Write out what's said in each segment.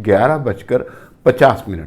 11:50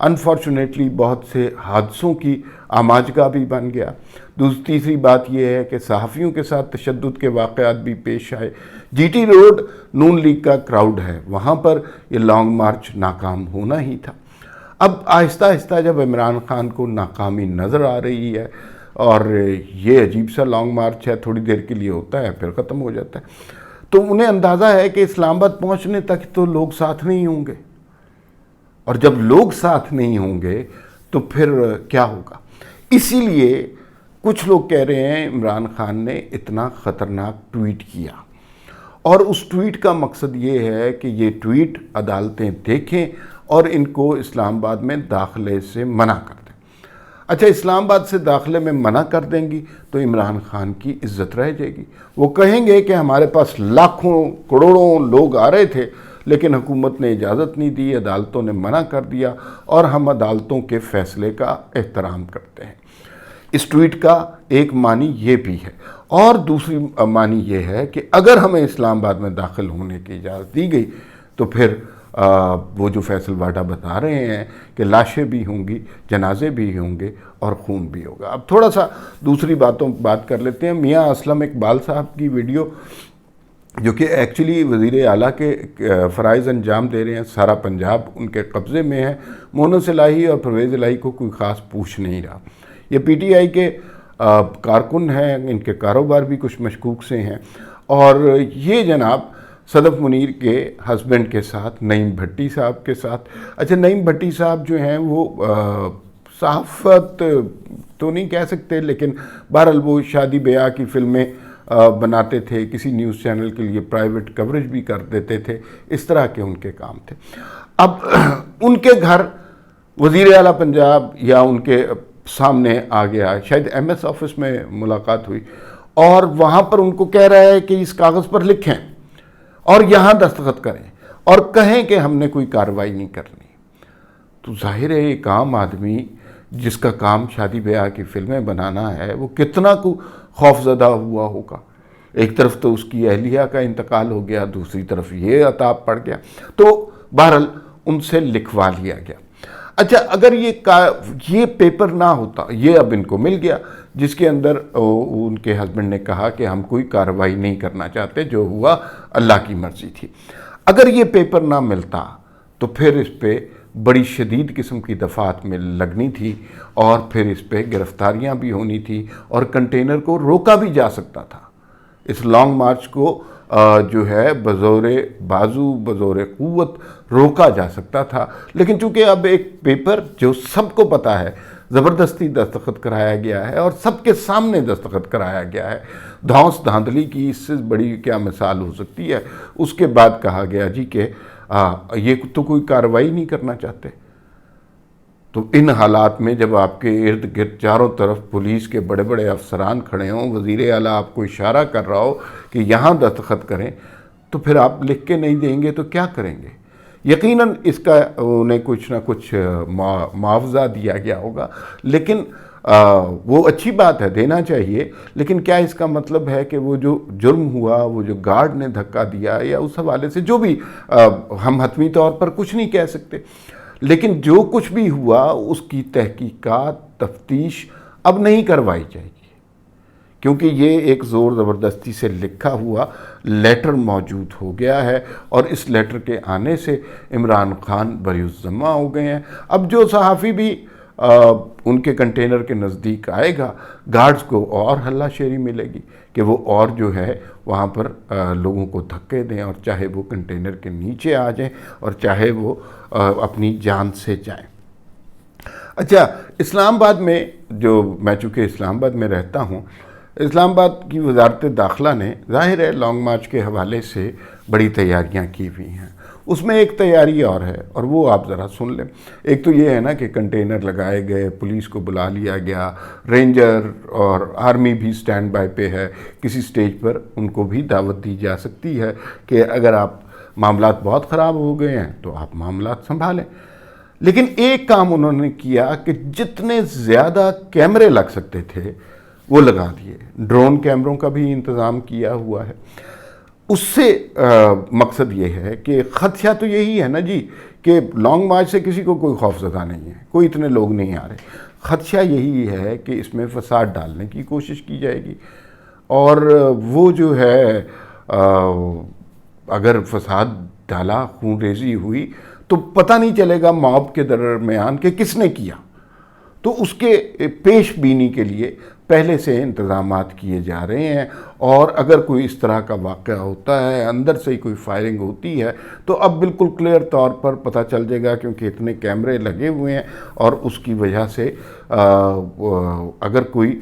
unfortunately بہت سے حادثوں کی آماجگاہ بھی بن گیا۔ تیسری بات یہ ہے کہ صحافیوں کے ساتھ تشدد کے واقعات بھی پیش آئے۔ جی ٹی روڈ نون لیگ کا کراؤڈ ہے، وہاں پر یہ لانگ مارچ ناکام ہونا ہی تھا۔ اب آہستہ آہستہ جب عمران خان کو ناکامی نظر آ رہی ہے اور یہ عجیب سا لانگ مارچ ہے، تھوڑی دیر کے لیے ہوتا ہے پھر ختم ہو جاتا ہے، تو انہیں اندازہ ہے کہ اسلام آباد پہنچنے تک تو لوگ ساتھ نہیں ہوں گے، اور جب لوگ ساتھ نہیں ہوں گے تو پھر کیا ہوگا۔ اسی لیے کچھ لوگ کہہ رہے ہیں عمران خان نے اتنا خطرناک ٹویٹ کیا، اور اس ٹویٹ کا مقصد یہ ہے کہ یہ ٹویٹ عدالتیں دیکھیں اور ان کو اسلام آباد میں داخلے سے منع کر دیں۔ اچھا، اسلام آباد سے داخلے میں منع کر دیں گی تو عمران خان کی عزت رہ جائے گی۔ وہ کہیں گے کہ ہمارے پاس لاکھوں کروڑوں لوگ آ رہے تھے لیکن حکومت نے اجازت نہیں دی، عدالتوں نے منع کر دیا، اور ہم عدالتوں کے فیصلے کا احترام کرتے ہیں۔ اس ٹویٹ کا ایک معنی یہ بھی ہے، اور دوسری معنی یہ ہے کہ اگر ہمیں اسلام آباد میں داخل ہونے کی اجازت دی گئی تو پھر وہ جو فیصل واڈا بتا رہے ہیں کہ لاشیں بھی ہوں گی، جنازے بھی ہوں گے اور خون بھی ہوگا۔ اب تھوڑا سا دوسری بات کر لیتے ہیں۔ میاں اسلم اقبال صاحب کی ویڈیو، جو کہ ایکچولی وزیر اعلیٰ کے فرائض انجام دے رہے ہیں، سارا پنجاب ان کے قبضے میں ہے، مونس الہی اور پرویز الہی کو کوئی خاص پوچھ نہیں رہا۔ یہ پی ٹی آئی کے کارکن ہیں، ان کے کاروبار بھی کچھ مشکوک سے ہیں، اور یہ جناب صدف منیر کے ہسبینڈ کے ساتھ، نعیم بھٹی صاحب کے ساتھ، اچھا نعیم بھٹی صاحب جو ہیں وہ صحافت تو نہیں کہہ سکتے، لیکن بہرحال وہ شادی بیاہ کی فلمیں بناتے تھے، کسی نیوز چینل کے لیے پرائیویٹ کوریج بھی کر دیتے تھے، اس طرح کے ان کے کام تھے۔ اب ان کے گھر وزیر اعلیٰ پنجاب یا ان کے سامنے آ گیا، شاید ایم ایس آفس میں ملاقات ہوئی، اور وہاں پر ان کو کہہ رہا ہے کہ اس کاغذ پر لکھیں اور یہاں دستخط کریں اور کہیں کہ ہم نے کوئی کارروائی نہیں کرنی۔ تو ظاہر ہے ایک عام آدمی جس کا کام شادی بیاہ کی فلمیں بنانا ہے، وہ کتنا کو خوف زدہ ہوا ہوگا۔ ایک طرف تو اس کی اہلیہ کا انتقال ہو گیا، دوسری طرف یہ عطاب پڑ گیا، تو بہرحال ان سے لکھوا لیا گیا۔ اچھا، اگر یہ پیپر نہ ہوتا، یہ اب ان کو مل گیا، جس کے اندر ان کے ہسبینڈ نے کہا کہ ہم کوئی کارروائی نہیں کرنا چاہتے، جو ہوا اللہ کی مرضی تھی۔ اگر یہ پیپر نہ ملتا تو پھر اس پہ بڑی شدید قسم کی دفعات میں لگنی تھی، اور پھر اس پہ گرفتاریاں بھی ہونی تھی، اور کنٹینر کو روکا بھی جا سکتا تھا۔ اس لانگ مارچ کو جو ہے بزور بازو، بزور قوت روکا جا سکتا تھا، لیکن چونکہ اب ایک پیپر جو سب کو پتہ ہے زبردستی دستخط کرایا گیا ہے، اور سب کے سامنے دستخط کرایا گیا ہے، دھانس دھاندلی کی اس سے بڑی کیا مثال ہو سکتی ہے۔ اس کے بعد کہا گیا جی کہ یہ تو کوئی کارروائی نہیں کرنا چاہتے۔ تو ان حالات میں جب آپ کے ارد گرد چاروں طرف پولیس کے بڑے بڑے افسران کھڑے ہوں، وزیر اعلیٰ آپ کو اشارہ کر رہا ہو کہ یہاں دستخط کریں، تو پھر آپ لکھ کے نہیں دیں گے تو کیا کریں گے؟ یقیناً اس کا انہیں کچھ نہ کچھ معاوضہ دیا گیا ہوگا، لیکن وہ اچھی بات ہے، دینا چاہیے، لیکن کیا اس کا مطلب ہے کہ وہ جو جرم ہوا، وہ جو گارڈ نے دھکا دیا، یا اس حوالے سے جو بھی ہم حتمی طور پر کچھ نہیں کہہ سکتے، لیکن جو کچھ بھی ہوا اس کی تحقیقات، تفتیش اب نہیں کروائی جائے گی، کیونکہ یہ ایک زور زبردستی سے لکھا ہوا لیٹر موجود ہو گیا ہے، اور اس لیٹر کے آنے سے عمران خان بری الذمہ ہو گئے ہیں۔ اب جو صحافی بھی ان کے کنٹینر کے نزدیک آئے گا، گارڈز کو اور ہلہ شیری ملے گی کہ وہ اور جو ہے وہاں پر لوگوں کو دھکے دیں، اور چاہے وہ کنٹینر کے نیچے آ جائیں اور چاہے وہ اپنی جان سے جائیں۔ اچھا، اسلام آباد میں جو میں چونکہ اسلام آباد میں رہتا ہوں، اسلام آباد کی وزارت داخلہ نے ظاہر ہے لانگ مارچ کے حوالے سے بڑی تیاریاں کی ہوئی ہیں۔ اس میں ایک تیاری اور ہے، اور وہ آپ ذرا سن لیں۔ ایک تو یہ ہے نا کہ کنٹینر لگائے گئے، پولیس کو بلا لیا گیا، رینجر اور آرمی بھی سٹینڈ بائی پہ ہے، کسی سٹیج پر ان کو بھی دعوت دی جا سکتی ہے کہ اگر آپ معاملات بہت خراب ہو گئے ہیں تو آپ معاملات سنبھالیں۔ لیکن ایک کام انہوں نے کیا کہ جتنے زیادہ کیمرے لگ سکتے تھے وہ لگا دیے، ڈرون کیمروں کا بھی انتظام کیا ہوا ہے۔ اس سے مقصد یہ ہے کہ خدشہ تو یہی ہے نا جی کہ لانگ مارچ سے کسی کو کوئی خوف زدہ نہیں ہے، کوئی اتنے لوگ نہیں آ رہے. خدشہ یہی ہے کہ اس میں فساد ڈالنے کی کوشش کی جائے گی، اور وہ جو ہے اگر فساد ڈالا، خون ریزی ہوئی، تو پتہ نہیں چلے گا موب کے درمیان کہ کس نے کیا. تو اس کے پیش بینی کے لیے پہلے سے انتظامات کیے جا رہے ہیں، اور اگر کوئی اس طرح کا واقعہ ہوتا ہے، اندر سے ہی کوئی فائرنگ ہوتی ہے، تو اب بالکل کلیئر طور پر پتہ چل جائے گا، کیونکہ اتنے کیمرے لگے ہوئے ہیں، اور اس کی وجہ سے اگر کوئی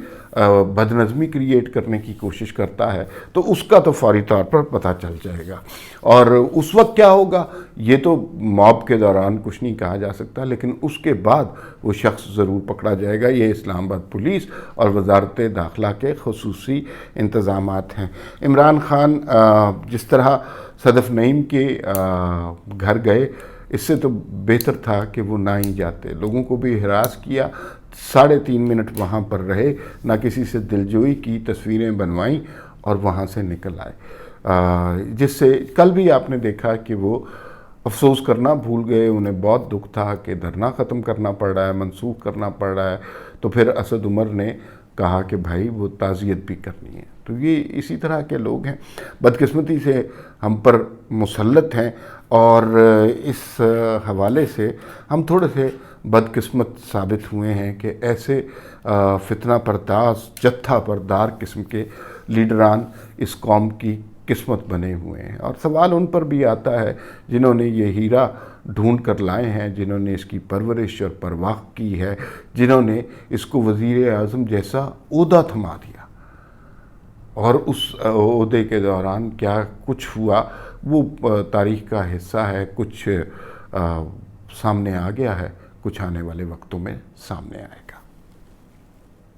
بد نظمی کریٹ کرنے کی کوشش کرتا ہے تو اس کا تو فوری طور پر پتہ چل جائے گا. اور اس وقت کیا ہوگا یہ تو موب کے دوران کچھ نہیں کہا جا سکتا، لیکن اس کے بعد وہ شخص ضرور پکڑا جائے گا. یہ اسلام آباد پولیس اور وزارت داخلہ کے خصوصی انتظامات ہیں. عمران خان جس طرح صدف نعیم کے گھر گئے، اس سے تو بہتر تھا کہ وہ نہ ہی جاتے. لوگوں کو بھی ہراس کیا، 3.5 منٹ وہاں پر رہے، نہ کسی سے دلجوئی کی، تصویریں بنوائیں اور وہاں سے نکل آئے. جس سے کل بھی آپ نے دیکھا کہ وہ افسوس کرنا بھول گئے. انہیں بہت دکھ تھا کہ دھرنا ختم کرنا پڑ رہا ہے، منسوخ کرنا پڑ رہا ہے. تو پھر اسد عمر نے کہا کہ بھائی وہ تعزیت بھی کرنی ہے. تو یہ اسی طرح کے لوگ ہیں، بدقسمتی سے ہم پر مسلط ہیں، اور اس حوالے سے ہم تھوڑے سے بدقسمت ثابت ہوئے ہیں کہ ایسے فتنہ پرداز، جتھا پردار قسم کے لیڈران اس قوم کی قسمت بنے ہوئے ہیں. اور سوال ان پر بھی آتا ہے جنہوں نے یہ ہیرا ڈھونڈ کر لائے ہیں، جنہوں نے اس کی پرورش اور پرواہ کی ہے، جنہوں نے اس کو وزیر اعظم جیسا عہدہ تھما دیا، اور اس عہدے کے دوران کیا کچھ ہوا وہ تاریخ کا حصہ ہے. کچھ سامنے آ گیا ہے، کچھ آنے والے وقتوں میں سامنے آئے گا.